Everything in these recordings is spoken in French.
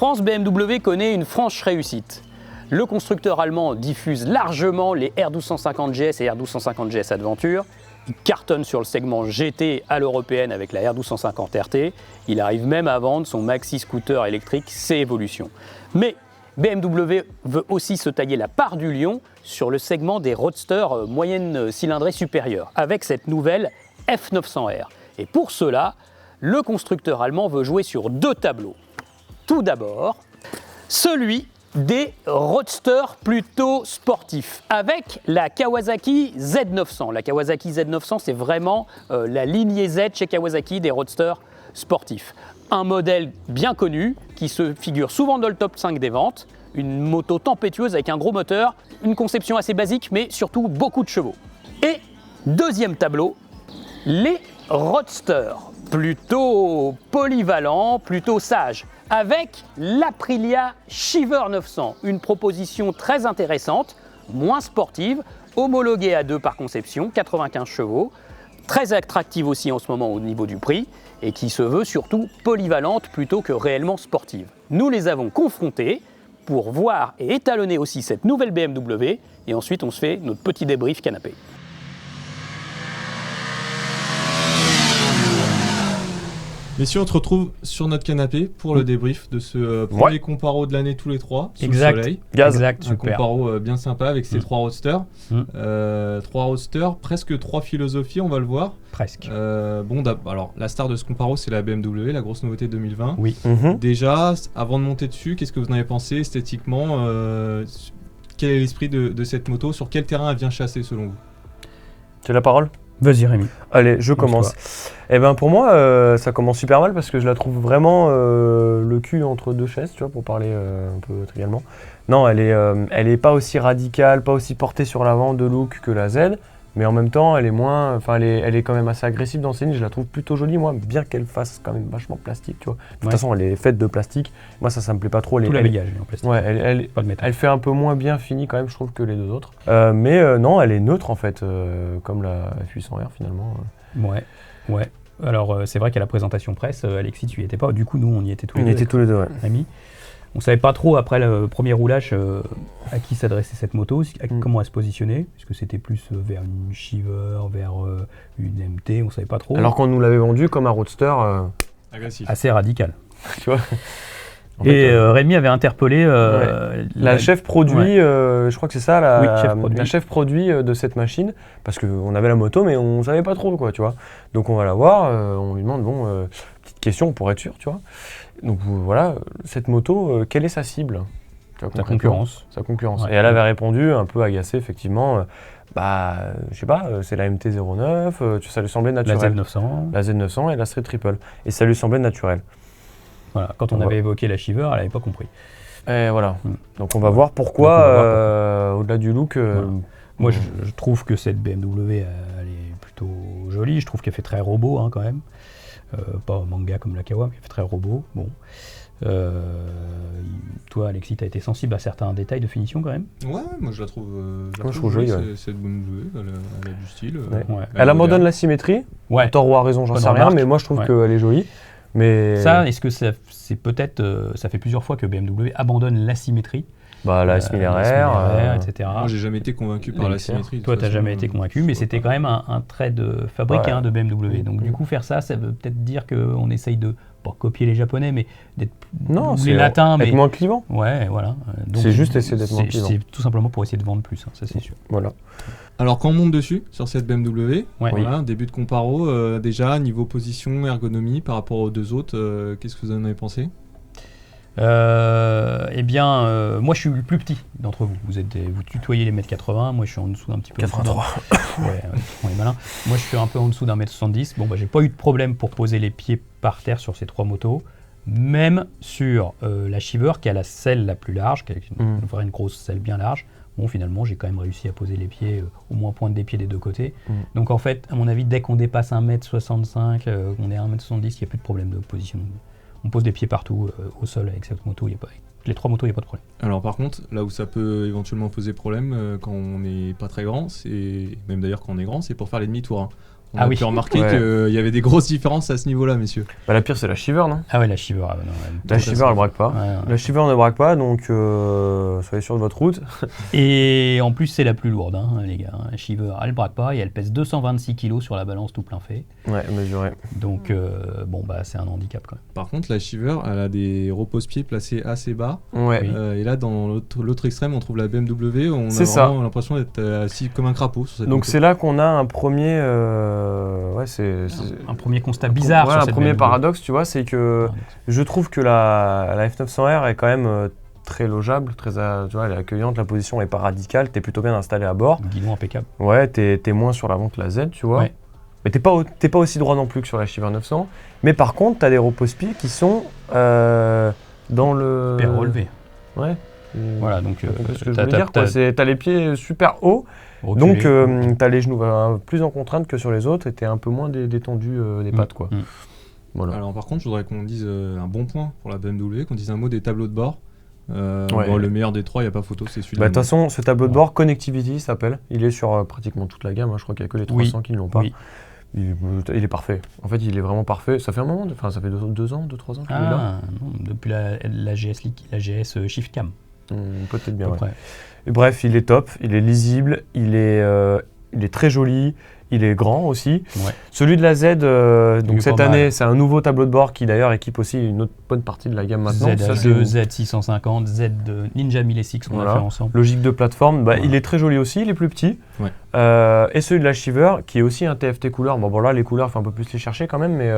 France, BMW connaît une franche réussite. Le constructeur allemand diffuse largement les R1250 GS et R1250 GS Adventure. Il cartonne sur le segment GT à l'européenne avec la R1250 RT. Il arrive même à vendre son maxi scooter électrique C-Evolution. Mais BMW veut aussi se tailler la part du lion sur le segment des roadsters moyenne cylindrée supérieure avec cette nouvelle F900R. Et pour cela, le constructeur allemand veut jouer sur deux tableaux. Tout d'abord, celui des roadsters plutôt sportifs avec la Kawasaki Z900. La Kawasaki Z900, c'est vraiment la lignée Z chez Kawasaki des roadsters sportifs. Un modèle bien connu qui se figure souvent dans le top 5 des ventes, une moto tempétueuse avec un gros moteur, une conception assez basique mais surtout beaucoup de chevaux. Et deuxième tableau, les roadsters, plutôt polyvalents, plutôt sages, avec l'Aprilia Shiver 900, une proposition très intéressante, moins sportive, homologuée à 2 par conception, 95 chevaux, très attractive aussi en ce moment au niveau du prix, et qui se veut surtout polyvalente plutôt que réellement sportive. Nous les avons confrontés pour voir et étalonner aussi cette nouvelle BMW, et ensuite on se fait notre petit débrief canapé. Messieurs, on se retrouve sur notre canapé pour le débrief de ce premier comparo de l'année tous les trois, sous le soleil. Exact, Un super. comparo bien sympa avec ces 3 roadsters. 3 roadsters, presque 3 philosophies, on va le voir. Presque. Alors, la star de ce comparo, c'est la BMW, la grosse nouveauté 2020. Oui. Déjà, avant de monter dessus, qu'est-ce que vous en avez pensé esthétiquement quel est l'esprit de cette moto? Sur quel terrain elle vient chasser selon vous? Tu as la parole? Vas-y Rémi. Allez, je commence. Eh ben pour moi, ça commence super mal parce que je la trouve vraiment le cul entre deux chaises, tu vois, pour parler un peu trivialement. Non, elle est pas aussi radicale, pas aussi portée sur l'avant de look que la Z, mais en même temps, elle est moins, enfin, elle est quand même assez agressive dans ses lignes. Je la trouve plutôt jolie, moi, bien qu'elle fasse quand même vachement plastique, tu vois. De toute façon, elle est faite de plastique. Moi, ça me plaît pas trop. Tout l'habillage est en plastique. Ouais, elle fait un peu moins bien finie quand même, je trouve, que les deux autres. Mais non, elle est neutre en fait, comme la F800R finalement. Ouais. Alors, c'est vrai qu'à la présentation presse, Alexis, tu y étais pas. Du coup, nous, on y était tous les On deux. y était tous les deux, ouais. Amis. On savait pas trop, après le premier roulage, à qui s'adressait cette moto, comment elle se positionnait. Est-ce que c'était plus vers une Shiver, vers une MT, on savait pas trop. Alors qu'on nous l'avait vendu comme un roadster agressif. Assez radical. Tu vois. Rémi avait interpellé la chef produit, je crois que c'est ça, la chef produit de cette machine, parce qu'on avait la moto mais on savait pas trop quoi, tu vois. Donc on va la voir, on lui demande petite question pour être sûr, tu vois. Donc voilà, cette moto, quelle est sa cible? Sa concurrence. Sa concurrence. Ouais. Et elle avait répondu un peu agacée effectivement. Je sais pas, c'est la MT-09, ça lui semblait naturel. La Z900 et la Street Triple. Et ça lui semblait naturel. Voilà, quand on avait évoqué la Shiver, elle n'avait pas compris. Et voilà. Donc on va voir pourquoi, au-delà du look. Moi, je trouve que cette BMW, elle est plutôt jolie. Je trouve qu'elle fait très robot quand même. Pas manga comme la Kawa, mais elle fait très robot. Bon. Toi, Alexis, tu as été sensible à certains détails de finition quand même. Ouais, moi je la trouve, jolie. Cette BMW, elle a du style. Elle abandonne la symétrie. Tort a raison, j'en sais rien, mais moi je trouve qu'elle est jolie. Mais ça, est-ce que c'est peut-être, ça fait plusieurs fois que BMW abandonne l'asymétrie? La S1000RR, etc. Moi, j'ai jamais été convaincu par la symétrie. Toi, tu n'as jamais été convaincu, mais c'était quand même un trait de fabrique de BMW. Donc, du coup, faire ça, ça veut peut-être dire qu'on essaye de, pas copier les Japonais, mais d'être les latins, mais moins clivant. Ouais, voilà. C'est juste essayer d'être moins clivant. C'est tout simplement pour essayer de vendre plus, ça c'est sûr. Voilà. Alors, quand on monte dessus, sur cette BMW, voilà, début de comparo, déjà, niveau position, ergonomie, par rapport aux deux autres, qu'est-ce que vous en avez pensé? Eh bien, moi je suis le plus petit d'entre vous. Vous tutoyez les mètres 80, moi je suis en dessous un petit peu. 83. Ouais, on est malin. Moi je suis un peu en dessous d'un mètre 70. Bon, j'ai pas eu de problème pour poser les pieds par terre sur ces 3 motos. Même sur la Shiver qui a la selle la plus large, qui a une grosse selle bien large. Bon, finalement, j'ai quand même réussi à poser les pieds au moins pointe des pieds des deux côtés. Donc en fait, à mon avis, dès qu'on dépasse 1m65, qu'on est à 1m70, il n'y a plus de problème de positionnement. On pose des pieds partout au sol avec cette moto, les 3 motos, il n'y a pas de problème. Alors par contre, là où ça peut éventuellement poser problème quand on n'est pas très grand, c'est même d'ailleurs quand on est grand, c'est pour faire les demi-tours. On Ah a oui. pu remarquer Ouais. qu'il y avait des grosses différences à ce niveau-là, messieurs. Bah, la pire, c'est la Shiver, non? Ah ouais, la Shiver. Ah ouais, non, La Shiver, elle braque pas. ouais, ouais. La Shiver ne braque pas, donc soyez sûr de votre route. Et en plus, c'est la plus lourde, hein, les gars. La Shiver, elle braque pas et elle pèse 226 kg sur la balance tout plein fait. Ouais, mesuré. Donc, bon, bah, c'est un handicap quand même. Par contre, la Shiver, elle a des repose-pieds placés assez bas. Ouais. Oui. Et là, dans l'autre extrême, on trouve la BMW. On a C'est ça. vraiment l'impression d'être assis comme un crapaud sur cette Donc moto. c'est là qu'on a un premier, ouais, c'est Un premier constat bizarre ouais, sur un cette premier BMW. paradoxe, tu vois, c'est que je trouve que la F900R est quand même très logeable, très, tu vois, elle est accueillante, la position est pas radicale, t'es plutôt bien installé à bord. Guidon impeccable. Ouais, t'es moins sur l'avant que la Z, tu vois. Ouais. Mais t'es pas aussi droit non plus que sur la Shiver 900. Mais par contre, t'as des repose-pieds qui sont dans le... Hyper relevé. Ouais. Voilà, donc C'est ce que je voulais dire, quoi. T'as les pieds super hauts, reculé. donc t'as les genoux plus en contrainte que sur les autres et t'es un peu moins détendu des pattes, quoi. Mm. Voilà. Alors par contre, je voudrais qu'on dise un bon point pour la BMW, qu'on dise un mot des tableaux de bord. Ouais. Bon, le meilleur des trois, il n'y a pas photo, c'est Bah, celui-là. de toute façon, ce tableau de bord, Connectivity, il s'appelle. Il est sur pratiquement toute la gamme, hein. Je crois qu'il n'y a que les 300 qui ne l'ont pas. Oui. Il est parfait. En fait, il est vraiment parfait. Ça fait un moment, enfin, ça fait 2 ans, 2-3 ans qu'il est là. Ah, non, depuis la GS Shift Cam. Peut-être bien, à peu ouais. près. Et bref, il est top, il est lisible, il est très joli, il est grand aussi. Ouais. Celui de la Z, Il donc est cette pas mal. année, c'est un nouveau tableau de bord qui d'ailleurs équipe aussi une autre bonne partie de la gamme maintenant. Ça, c'est ZH2, une Z650, Z de Ninja 1000SX qu'on Voilà. a fait ensemble. logique de plateforme. Bah, Voilà. Il est très joli aussi, il est plus petit. Ouais. Et celui de la Shiver, qui est aussi un TFT couleur. Bon, là, les couleurs, il faut un peu plus les chercher quand même, mais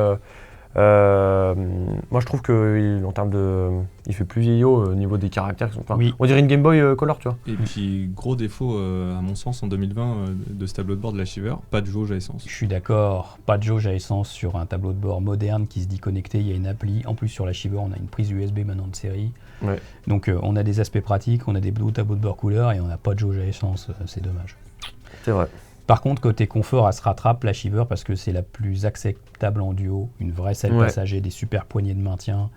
moi je trouve qu'en termes de. Il fait plus vieillot au niveau des caractères. Enfin, Oui. On dirait une Game Boy Color, tu vois. Et puis, gros défaut, à mon sens, en 2020, de ce tableau de bord de la Shiver, pas de jauge à essence. Je suis d'accord, pas de jauge à essence sur un tableau de bord moderne qui se dit connecté, il y a une appli. En plus sur la Shiver, on a une prise USB maintenant de série. Ouais. Donc on a des aspects pratiques, on a des beaux tableaux de bord couleur et on n'a pas de jauge à essence, c'est dommage. C'est vrai. Par contre, côté confort, elle se rattrape la Shiver parce que c'est la plus acceptable en duo, une vraie selle Ouais. passager, des super poignées de maintien,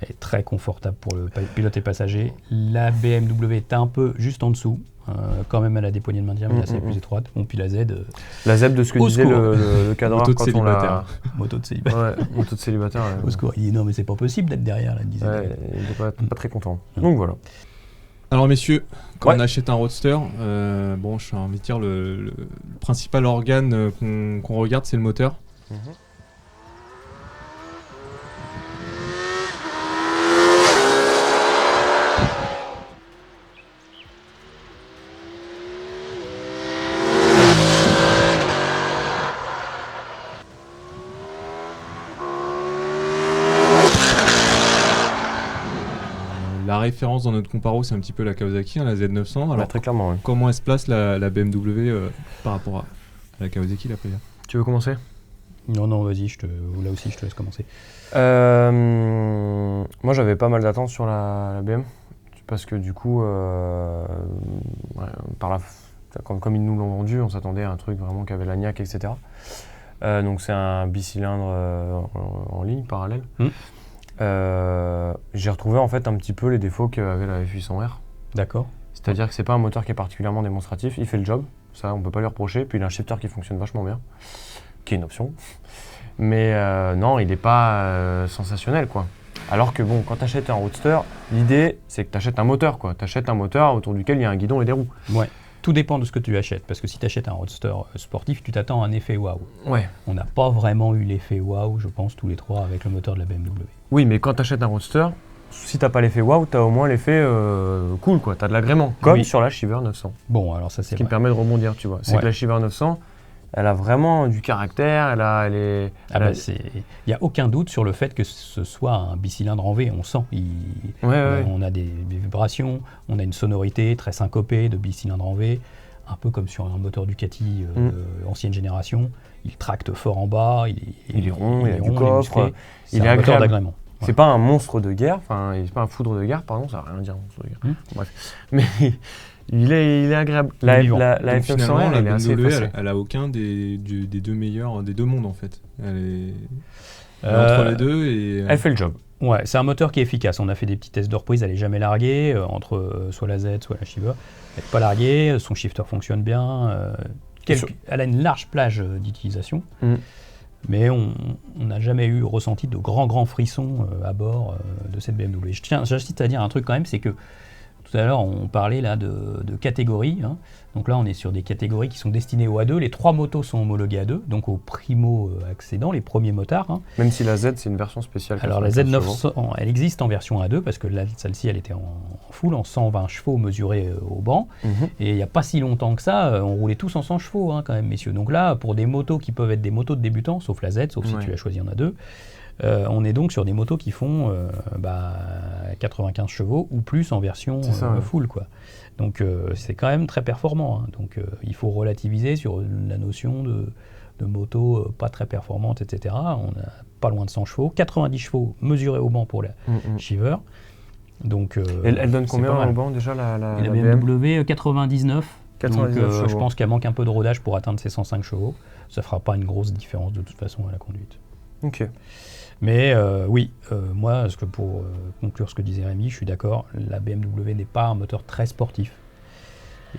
elle est très confortable pour le pilote et passager. La BMW est un peu juste en dessous, quand même elle a des poignées de maintien, mais là c'est plus étroite. Bon, puis la Z, La ZEB de ce que Au disait secours. le cadreur Moto de quand on l'a. célibataire. moto de célibataire. Ouais, moto de célibataire. Au secours, il dit non mais c'est pas possible d'être derrière, là, disait. Ouais, il était pas très content. Donc voilà. Alors messieurs, quand Ouais. on achète un roadster, bon, je suis envie de dire le principal organe qu'on regarde, c'est le moteur. La référence dans notre comparo, c'est un petit peu la Kawasaki, hein, la Z900. Alors Ouais, très clairement, ouais. comment elle se place la BMW par rapport à la Kawasaki, la Priya? Tu veux commencer? Non, vas-y, là aussi je te laisse commencer. Moi j'avais pas mal d'attentes sur la BM parce que du coup, ouais, comme ils nous l'ont vendu, on s'attendait à un truc vraiment qui avait la niaque, etc. Donc c'est un bicylindre en ligne parallèle. J'ai retrouvé en fait un petit peu les défauts qu'avait la F800R. D'accord. C'est-à-dire que c'est pas un moteur qui est particulièrement démonstratif, il fait le job, ça on peut pas lui reprocher, puis il a un shifter qui fonctionne vachement bien, qui est une option. Mais non, il n'est pas sensationnel, quoi. Alors que bon, quand tu achètes un roadster, l'idée c'est que tu achètes un moteur, quoi. Tu achètes un moteur autour duquel il y a un guidon et des roues. Ouais. Tout dépend de ce que tu achètes, parce que si tu achètes un roadster sportif, tu t'attends à un effet waouh. Ouais. On n'a pas vraiment eu l'effet waouh, je pense, tous les trois avec le moteur de la BMW. Oui, mais quand tu achètes un roadster, si t'as pas l'effet waouh, tu as au moins l'effet cool, quoi. Tu as de l'agrément, comme Oui. sur la Shiver 900. Bon, alors ça c'est Ce qui me vrai. permet de rebondir, tu vois. C'est Ouais. que la Shiver 900, elle a vraiment du caractère, elle est... Ah bah, il n'y a aucun doute sur le fait que ce soit un bicylindre en V, on sent. Ouais. On a des vibrations, on a une sonorité très syncopée de bicylindre en V, un peu comme sur un moteur Ducati ancienne génération. Il tracte fort en bas, Il est rond, il a du est coffre, musclé. il C'est est un moteur agréable. d'agrément. C'est pas un monstre de guerre, enfin, c'est pas un foudre de guerre, pardon, ça veut rien dire, monstre de guerre. Bref. Mais il est agréable. Il est vivant. La Donc, finalement, F900R, la elle est assez BMW, effacée. elle a aucun des deux meilleurs, des deux mondes en fait. Elle est entre les deux et... Elle fait le job. Ouais, c'est un moteur qui est efficace. On a fait des petits tests de reprise, elle n'est jamais larguée, entre soit la Z, soit la Shiver. Elle n'est pas larguée, son shifter fonctionne bien. Elle a une large plage d'utilisation, Mm. mais on n'a jamais ressenti de grands frissons à bord de cette BMW. J'insiste à dire un truc quand même, c'est que tout à l'heure on parlait là de catégories. Hein. Donc là on est sur des catégories qui sont destinées au A2. Les 3 motos sont homologuées A2, donc aux primo-accédants, les premiers motards. Hein. Même si la Z, c'est une version spéciale. Alors la 95 chevaux. Z900, elle existe en version A2 parce que celle-ci elle était en full, en 120 chevaux mesurés au banc. Mhm. Et il n'y a pas si longtemps que ça, on roulait tous en 100 chevaux hein, quand même, messieurs. Donc là, pour des motos qui peuvent être des motos de débutants, sauf la Z, sauf si Ouais. tu l'as choisi en A2, on est donc sur des motos qui font 95 chevaux ou plus en version C'est ça, ouais. full, quoi. Donc c'est quand même très performant. Hein. Donc il faut relativiser sur la notion de moto pas très performante, etc. On a pas loin de 100 chevaux, 90 chevaux mesurés au banc pour la Mm, mm. Shiver. Donc, Elle donne c'est combien pas mal. au banc déjà la Et la BM BMW 99. 99 donc je chevaux. pense qu'elle manque un peu de rodage pour atteindre ses 105 chevaux. Ça fera pas une grosse différence de toute façon à la conduite. Ok. Mais oui, moi, pour conclure ce que disait Rémi, je suis d'accord, la BMW n'est pas un moteur très sportif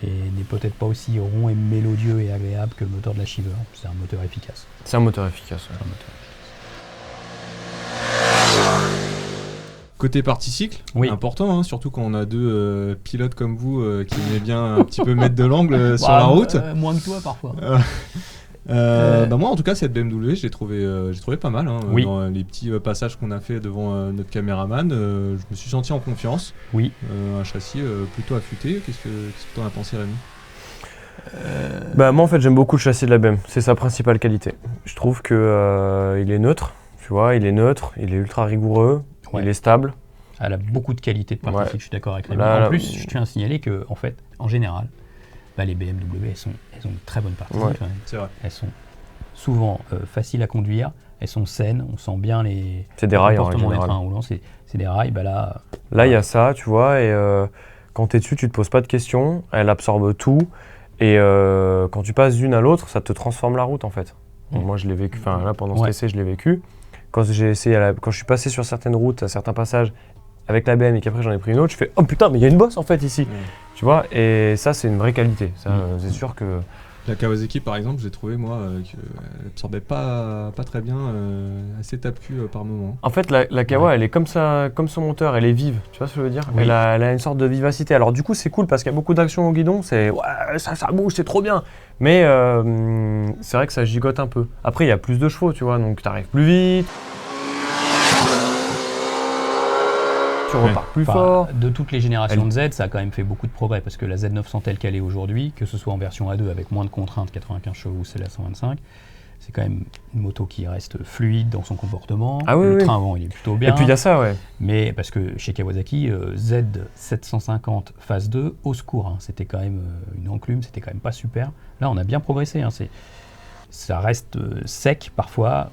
et n'est peut-être pas aussi rond et mélodieux et agréable que le moteur de la Shiver. C'est un moteur efficace. C'est un moteur efficace. Ouais. C'est un moteur. Côté partie cycle, Oui. important, hein, surtout quand on a deux pilotes comme vous qui aimez bien un petit peu mettre de l'angle sur Bah, la route. Moins que toi parfois. Bah moi en tout cas cette BMW j'ai trouvé pas mal hein, Oui. dans les petits passages qu'on a fait devant notre caméraman, je me suis senti en confiance. Oui. Un châssis plutôt affûté. Qu'est-ce que t'en as pensé, Rémi? Bah moi en fait j'aime beaucoup le châssis de la BM, c'est sa principale qualité. Je trouve que il est neutre, tu vois, il est ultra rigoureux, Ouais. il est stable. Elle a beaucoup de qualité de partie Ouais. cycle, je suis d'accord avec Rémi. Là, En plus, je tiens à signaler que, en fait, en général, les BMW, elles ont de très bonnes parties. Ouais. Quand même. C'est vrai. Elles sont souvent faciles à conduire, elles sont saines, on sent bien les C'est des rails en comportements des général. trains roulants. C'est des rails, bah là, Là il y a ça, tu vois, et quand t'es dessus tu te poses pas de questions, elle absorbe tout, et quand tu passes d'une à l'autre, ça te transforme la route en fait. Donc, moi je l'ai vécu, enfin là pendant cet Ouais. essai je l'ai vécu. Quand je suis passé sur certaines routes, à certains passages avec la BM et qu'après j'en ai pris une autre, je fais oh putain mais il y a une bosse en fait ici, tu vois, et ça c'est une vraie qualité. Ça c'est sûr que La Kawasaki par exemple, j'ai trouvé moi qu'elle absorbait pas très bien, assez tape-cul par moment. en fait la Kawa Ouais. elle est comme ça, comme son moteur, elle est vive, tu vois ce que je veux dire. Oui. Elle a une sorte de vivacité. Alors du coup c'est cool parce qu'il y a beaucoup d'action au guidon, c'est ouais ça bouge, c'est trop bien. Mais c'est vrai que ça gigote un peu. Après il y a plus de chevaux, tu vois, donc t'arrives plus vite. Tu repars plus enfin, fort. de toutes les générations de Z, ça a quand même fait beaucoup de progrès parce que la Z900 telle qu'elle est aujourd'hui, que ce soit en version A2 avec moins de contraintes, 95 chevaux ou celle à 125, c'est quand même une moto qui reste fluide dans son comportement. Ah oui, le oui. train avant, il est plutôt bien. Et puis il y a ça, ouais. Mais parce que chez Kawasaki, Z750 phase 2, au secours, hein, c'était quand même une enclume, c'était quand même pas super. Là, on a bien progressé. Hein, ça reste sec parfois,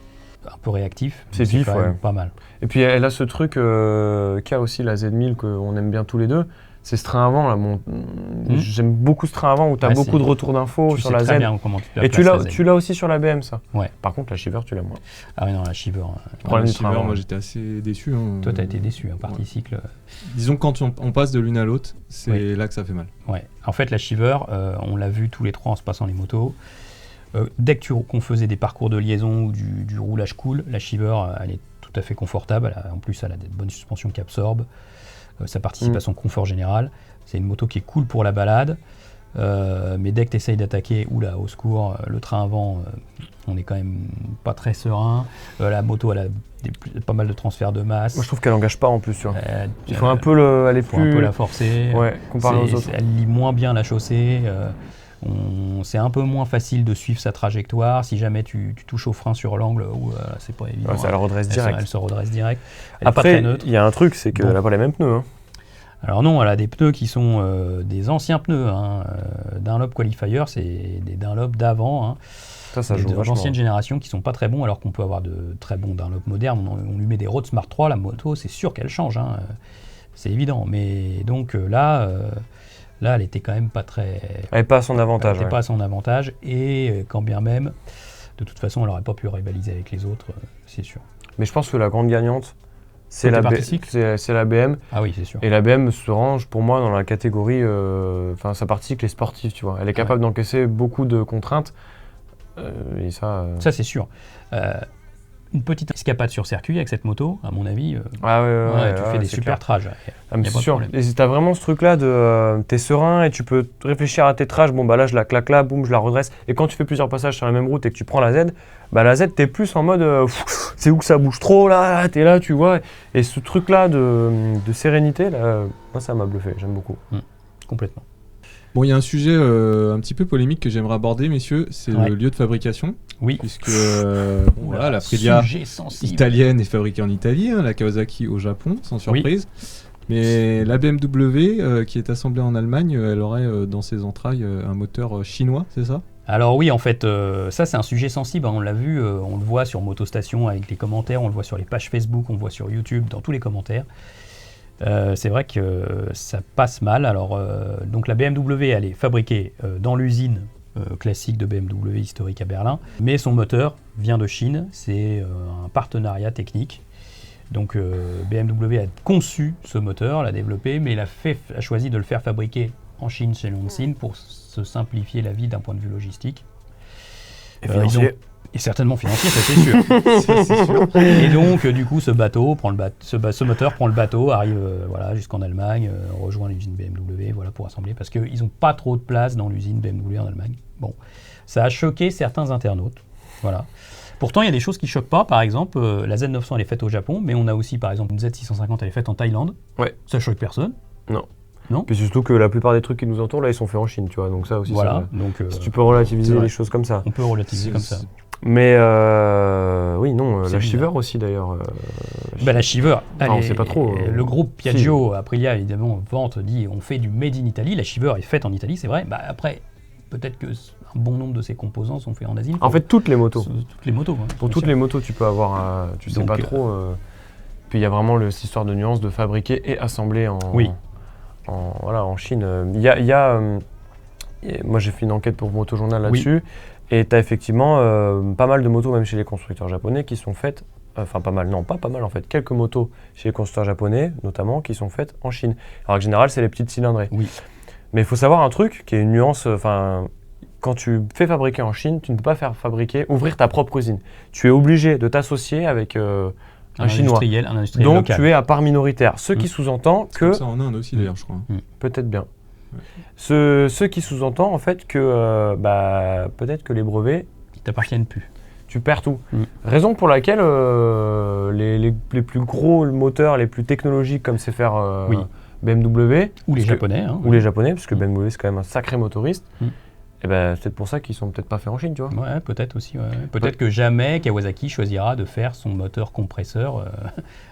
un peu réactif. C'est mais vif, quand même ouais. pas mal. Et puis elle a ce truc qu'a aussi la Z1000 qu'on aime bien tous les deux. C'est ce train avant, là. J'aime beaucoup ce train avant où tu as Ouais, beaucoup c'est- de retours d'infos Tu sur sais la très Z. bien comment tu te Et tu places la Z. l'as aussi sur la BM, ça. Ouais. Par contre, la Shiver, tu l'as moins. Ah oui, non, la Shiver. Problème La du train Shiver, avant. moi j'étais assez déçu. Hein. Toi, t'as été déçu, hein, partie Ouais. cycle. Disons que quand on passe de l'une à l'autre, c'est Oui. là que ça fait mal. Ouais. En fait, la Shiver, on l'a vu tous les trois en se passant les motos. Dès qu'on faisait des parcours de liaison ou du roulage cool, la Shiver, elle est tout à fait confortable. En plus, elle a des bonnes suspensions qui absorbent. Ça participe à son confort général. C'est une moto qui est cool pour la balade. Mais dès que tu essayes d'attaquer, oula, au secours, le train avant, on est quand même pas très serein. La moto, elle a pas mal de transferts de masse. Moi, je trouve qu'elle engage pas en plus, tu vois. Il faut un un peu elle est faut plus. un peu la forcer. Ouais, comparé aux autres. Elle lit moins bien la chaussée. C'est un peu moins facile de suivre sa trajectoire. Si jamais tu touches au frein sur l'angle, c'est pas évident. Ouais, ça la redresse Elle direct. se redresse direct. Elle est pas Après, très neutre. il y a un truc, c'est qu'elle Bon. n'a pas les mêmes pneus. Hein. Alors non, elle a des pneus qui sont des anciens pneus. Hein. Dunlop Qualifier, c'est des Dunlop d'avant. Hein. Ça joue vachement. D'anciennes générations qui sont pas très bons, alors qu'on peut avoir de très bons Dunlop modernes. On lui met des Road Smart 3, la moto, c'est sûr qu'elle change. Hein. C'est évident. Mais donc là, elle était quand même pas très. Elle n'est pas à son Elle avantage. n'était Ouais. pas à son avantage. Et quand bien même, de toute façon, elle n'aurait pas pu rivaliser avec les autres, c'est sûr. Mais je pense que la grande gagnante, c'est Côté la, partie cycle. c'est la BM. Ah oui, c'est sûr. Et la BM se range pour moi dans la catégorie, enfin sa partie cycle est sportive, tu vois. Elle est capable d'encaisser beaucoup de contraintes. Et ça. Ça, c'est sûr. Une petite escapade sur circuit avec cette moto, à mon avis, tu fais des super trages. C'est sûr. Et tu as vraiment ce truc-là de t'es serein et tu peux réfléchir à tes trages. Bon, bah là, je la claque là, boum, je la redresse. Et quand tu fais plusieurs passages sur la même route et que tu prends la Z, bah la Z, t'es plus en mode c'est où que ça bouge trop là, t'es là, tu vois. Et ce truc-là de sérénité, là, moi, ça m'a bluffé. J'aime beaucoup. Complètement. Bon, il y a un sujet un petit peu polémique que j'aimerais aborder, messieurs, c'est le lieu de fabrication. Oui. Puisque voilà, la Aprilia italienne est fabriquée en Italie, la Kawasaki au Japon, sans surprise. Mais la BMW qui est assemblée en Allemagne, elle aurait dans ses entrailles un moteur chinois, c'est ça ? Alors oui, en fait, ça c'est un sujet sensible, on l'a vu, on le voit sur Motostation avec les commentaires, on le voit sur les pages Facebook, on le voit sur YouTube, dans tous les commentaires. C'est vrai que ça passe mal. Alors, donc la BMW, elle est fabriquée dans l'usine classique de BMW historique à Berlin, mais son moteur vient de Chine, c'est un partenariat technique. Donc BMW a conçu ce moteur, l'a développé, mais a choisi de le faire fabriquer en Chine chez Lonsin pour se simplifier la vie d'un point de vue logistique. Et certainement financier, ça c'est sûr. C'est sûr. Et donc, du coup, ce moteur prend le bateau, arrive jusqu'en Allemagne, rejoint l'usine BMW pour assembler, parce qu'ils n'ont pas trop de place dans l'usine BMW en Allemagne. Bon, ça a choqué certains internautes. Voilà. Pourtant, il y a des choses qui ne choquent pas. Par exemple, la Z900, elle est faite au Japon, mais on a aussi, par exemple, une Z650, elle est faite en Thaïlande. Ouais. Ça choque personne. Non. Puis surtout que la plupart des trucs qui nous entourent, là, ils sont faits en Chine, tu vois. Donc ça aussi, donc, si tu peux relativiser les choses comme ça. On peut relativiser comme ça. Mais la Shiver aussi d'ailleurs. La Shiver, on sait pas trop. Le groupe Piaggio, Aprilia évidemment, on fait du made in Italy. La Shiver est faite en Italie, c'est vrai. Après, peut-être que un bon nombre de ses composants sont faits en Asie. En fait, toutes les motos. Toutes les motos. Pour toutes les motos, tu peux avoir, tu sais pas trop. Puis il y a vraiment cette histoire de nuance de fabriquer et assembler en Chine. Moi, j'ai fait une enquête pour Motojournal là-dessus. Et tu as effectivement pas mal de motos, même chez les constructeurs japonais, qui sont faites, enfin pas mal, non pas pas mal en fait, quelques motos chez les constructeurs japonais, notamment, qui sont faites en Chine. Alors en général, c'est les petites cylindrées. Oui. Mais il faut savoir un truc, qui est une nuance, quand tu fais fabriquer en Chine, tu ne peux pas ouvrir ta propre usine. Tu es obligé de t'associer avec un Chinois. Un industriel donc local. tu es à part minoritaire. Ce qui sous-entend que... C'est comme ça en Inde aussi d'ailleurs, je crois. Peut-être bien. Ouais. Ce qui sous-entend en fait que peut-être que les brevets ils t'appartiennent plus. Tu perds tout. Raison pour laquelle les plus gros moteurs, les plus technologiques comme c'est faire BMW ou les Japonais, les Japonais, parce que BMW c'est quand même un sacré motoriste. Et c'est peut-être pour ça qu'ils sont peut-être pas faits en Chine, tu vois. Ouais, peut-être aussi. Ouais. Peut-être que jamais Kawasaki choisira de faire son moteur compresseur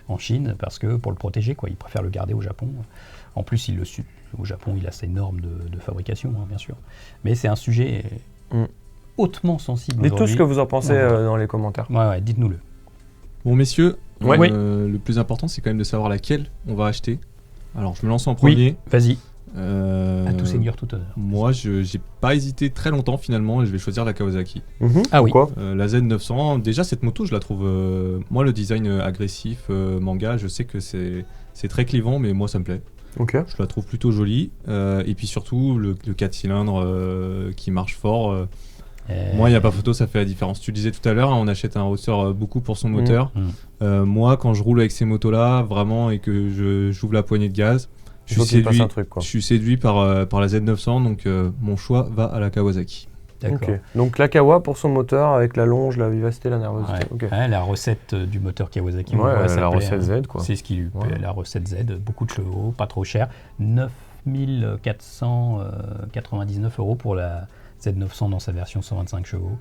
en Chine parce que pour le protéger, quoi, il préfère le garder au Japon. En plus, au Japon, il a ses normes de fabrication, bien sûr. Mais c'est un sujet hautement sensible. Dites tout ce que vous en pensez dans les commentaires. Ouais, dites-nous-le. Bon, messieurs, le plus important, c'est quand même de savoir laquelle on va acheter. Alors, je me lance en premier. Oui, vas-y. À tout seigneur, tout honneur. Moi, j'ai pas hésité très longtemps finalement et je vais choisir la Kawasaki. Pourquoi la Z900, déjà cette moto, je la trouve... moi, le design agressif, manga, je sais que c'est très clivant, mais moi, ça me plaît. Okay. Je la trouve plutôt jolie. Et puis surtout, le 4 cylindres qui marche fort. Moi, il n'y a pas photo, ça fait la différence. Tu disais tout à l'heure, on achète un roadster beaucoup pour son moteur. Moi, quand je roule avec ces motos-là, vraiment, et que j'ouvre la poignée de gaz, je suis séduit par la Z900, donc mon choix va à la Kawasaki. D'accord. Okay. Donc la Kawa pour son moteur avec la longe, la vivacité, la nervosité. La recette du moteur Kawasaki. La recette Z, quoi. C'est ce qui lui plaît, la recette Z, beaucoup de chevaux, pas trop cher. 9 499 € pour la Z900 dans sa version 125 chevaux.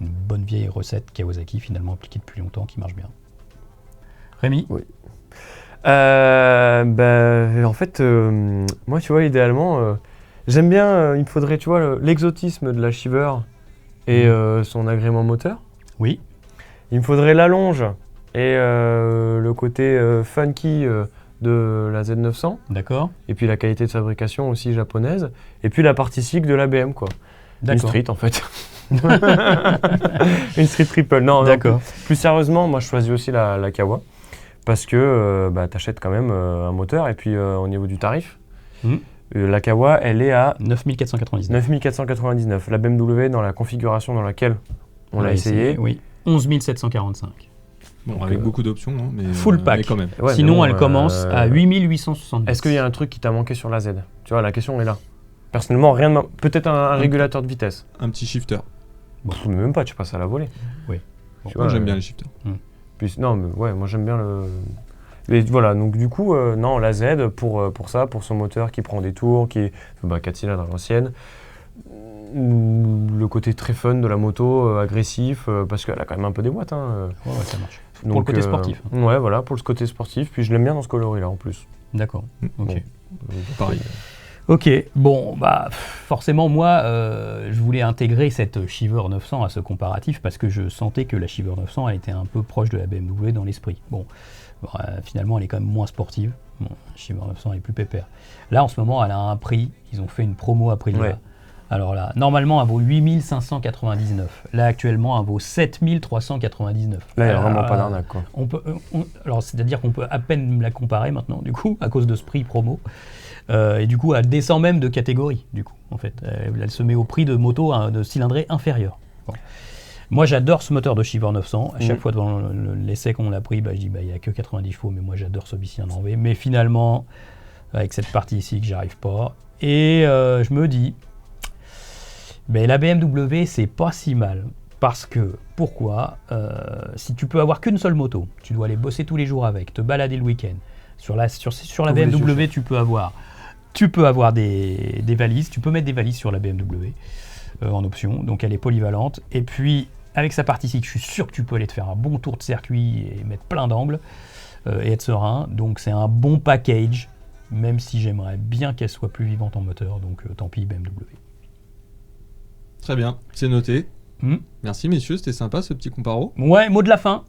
Une bonne vieille recette Kawasaki finalement appliquée depuis longtemps qui marche bien. Rémi ? Oui. En fait, moi, tu vois, idéalement, j'aime bien, il me faudrait, tu vois, l'exotisme de la Shiver et son agrément moteur. Oui. Il me faudrait l'allonge et le côté funky de la Z900. D'accord. Et puis la qualité de fabrication aussi japonaise. Et puis la partie cycle de la BM, quoi. Une street, en fait. Une street triple. Non, d'accord. Plus sérieusement, moi, je choisis aussi la Kawa. parce que t'achètes quand même un moteur, et puis au niveau du tarif, la Kawa, elle est à 9499. 9499. La BMW, dans la configuration dans laquelle on l'a essayé, oui, 11 745. Bon, Donc, avec beaucoup d'options, hein, mais full pack. mais quand même. Ouais, Sinon, mais bon, elle commence à 8870. Est-ce qu'il y a un truc qui t'a manqué sur la Z? Tu vois, la question est là. Personnellement, rien de peut-être un régulateur de vitesse. Un petit shifter. Mais même pas, tu passes à la volée. Oui. Tu Moi, vois, j'aime bien les shifters. Puis, non, mais ouais, moi j'aime bien le. Mais voilà, donc du coup, non, la Z pour ça, pour son moteur qui prend des tours, qui est 4 cylindres à l'ancienne. Le côté très fun de la moto, agressif, parce qu'elle a quand même un peu des watts. Hein. Ouais, ça marche. Donc, pour le côté sportif. Ouais, voilà, pour le côté sportif. Puis je l'aime bien dans ce coloris-là en plus. D'accord. Ok. Pareil. Ok, bon, forcément, moi, je voulais intégrer cette Shiver 900 à ce comparatif parce que je sentais que la Shiver 900, elle était un peu proche de la BMW dans l'esprit. Bon, finalement, elle est quand même moins sportive. Bon, la Shiver 900 est plus pépère. Là, en ce moment, elle a un prix. Ils ont fait une promo à prix de là. Alors là, normalement, elle vaut 8599. Là, actuellement, elle vaut 7399. Là, il n'y a vraiment pas d'arnaque, quoi. Alors, c'est-à-dire qu'on peut à peine la comparer maintenant, du coup, à cause de ce prix promo. Et du coup, elle descend même de catégorie, du coup, en fait. Elle se met au prix de moto de cylindrée inférieur. Bon. Moi, j'adore ce moteur de Shiver 900. À chaque fois, devant l'essai qu'on l'a pris, je dis, il n'y a que 90 chevaux, mais moi, j'adore ce bicylindre en V. Mais finalement, avec cette partie ici que j'arrive pas. Et je me dis, la BMW, c'est pas si mal. Parce que, pourquoi si tu peux avoir qu'une seule moto, tu dois aller bosser tous les jours avec, te balader le week-end. Sur la BMW, tu peux avoir des valises, tu peux mettre des valises sur la BMW en option, donc elle est polyvalente. Et puis, avec sa partie ici, je suis sûr que tu peux aller te faire un bon tour de circuit et mettre plein d'angles et être serein. Donc c'est un bon package, même si j'aimerais bien qu'elle soit plus vivante en moteur, donc tant pis BMW. Très bien, c'est noté. Merci messieurs, c'était sympa ce petit comparo. Ouais, mot de la fin.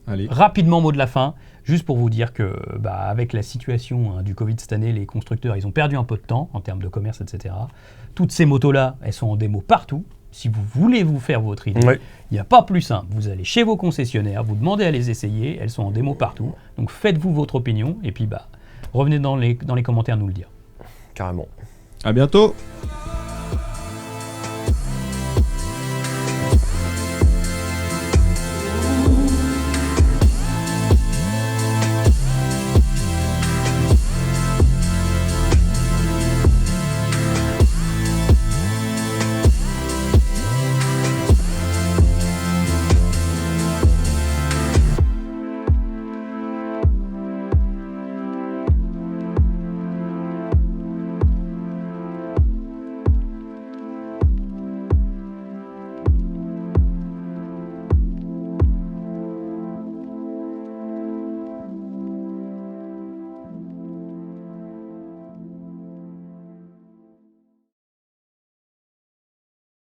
Allez. Rapidement, mot de la fin, juste pour vous dire que avec la situation du Covid cette année, les constructeurs, ils ont perdu un peu de temps en termes de commerce, etc. Toutes ces motos-là, elles sont en démo partout. Si vous voulez vous faire votre idée, il n'y a pas plus simple. Vous allez chez vos concessionnaires, vous demandez à les essayer, elles sont en démo partout. Donc faites-vous votre opinion et puis revenez dans les commentaires nous le dire. Carrément. À bientôt.